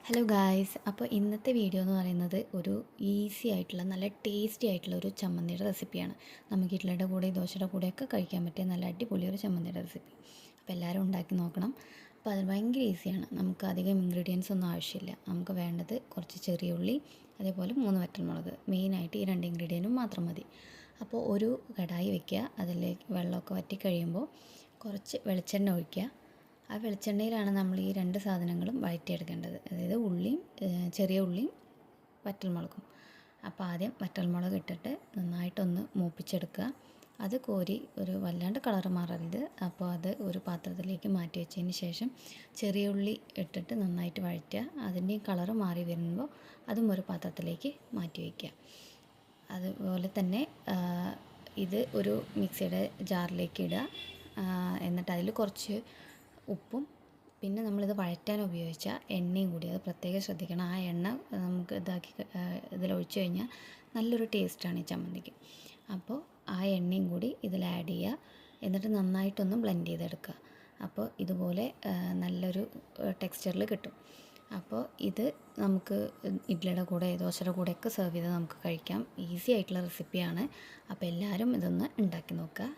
Hello guys, അപ്പോൾ ഇന്നത്തെ video എന്ന് പറയുന്നത് ഒരു ഈസി ആയിട്ടുള്ള നല്ല ടേസ്റ്റി ആയിട്ടുള്ള ഒരു ചമ്മന്തിയുടെ റെസിപ്പിയാണ്. നമുക്ക് ഇഡ്ഡലിയുടെ കൂടെ ദോശയുടെ കൂടെയൊക്കെ കഴിക്കാൻ പറ്റിയ നല്ല അടിപൊളി ഒരു ചമ്മന്തിയുടെ റെസിപ്പി. അപ്പോൾ എല്ലാവരും ഉണ്ടാക്കി നോക്കണം. അപ്പോൾ അത് ഭയങ്കര ഈസിയാണ്. നമുക്ക് അധികം ഇൻഗ്രീഡിയൻസ് ഒന്നും ആവശ്യമില്ല. നമുക്ക് വേണ്ടത് കുറച്ച് ചെറിയ ഉള്ളി, അതേപോലെ 3 വറ്റൽമുളക്. മെയിനായിട്ട് ഈ 2 ഇൻഗ്രീഡിയൻറ്റും മാത്രം മതി. അപ്പോൾ ഒരു കടായി വയ്ക്കുക, അതിലേക്ക് വെള്ളമൊക്കെ വറ്റി കഴിയുമ്പോൾ കുറച്ച് വെളിച്ചെണ്ണ ഒഴിക്കുക. ആ വെളിച്ചെണ്ണയിലാണ് നമ്മൾ ഈ 2 സാധനങ്ങളും വഴറ്റിയെടുക്കേണ്ടത്. അതായത് ഉള്ളിയും ചെറിയ ഉള്ളിയും വറ്റൽമുളകും. അപ്പോൾ ആദ്യം വറ്റൽമുളക് ഇട്ടിട്ട് നന്നായിട്ടൊന്ന് മൂപ്പിച്ചെടുക്കുക. അത് കോരി ഒരു വല്ലാണ്ട് കളറ് മാറരുത്. അപ്പോൾ അത് ഒരു പാത്രത്തിലേക്ക് മാറ്റി വെച്ചതിന് ശേഷം ചെറിയ ഉള്ളി ഇട്ടിട്ട് നന്നായിട്ട് വഴറ്റുക. അതിൻ്റെയും കളറ് മാറി വരുമ്പോൾ അതും ഒരു പാത്രത്തിലേക്ക് മാറ്റി വയ്ക്കുക. അതുപോലെ തന്നെ ഇത് ഒരു മിക്സിയുടെ ജാറിലേക്ക് ഇടുക. എന്നിട്ട് അതിൽ കുറച്ച് ഉപ്പും പിന്നെ നമ്മളിത് വഴറ്റാൻ ഉപയോഗിച്ച എണ്ണയും കൂടി അത് പ്രത്യേകം ശ്രദ്ധിക്കണം. ആ എണ്ണ നമുക്ക് ഇതിലൊഴിച്ച് കഴിഞ്ഞാൽ നല്ലൊരു ടേസ്റ്റാണ് ഈ ചമ്മന്തിക്ക്. അപ്പോൾ ആ എണ്ണയും കൂടി ഇതിൽ ആഡ് ചെയ്യുക. എന്നിട്ട് നന്നായിട്ടൊന്ന് ബ്ലെൻഡ് ചെയ്തെടുക്കുക. അപ്പോൾ ഇതുപോലെ നല്ലൊരു ടെക്സ്ചറിൽ കിട്ടും. അപ്പോൾ ഇത് നമുക്ക് ഇഡ്ഡലിയുടെ കൂടെ ദോശയുടെ കൂടെയൊക്കെ സെർവ് ചെയ്ത് നമുക്ക് കഴിക്കാം. ഈസി ആയിട്ടുള്ള റെസിപ്പിയാണ്. അപ്പോൾ എല്ലാവരും ഇതൊന്ന് ഉണ്ടാക്കി നോക്കുക.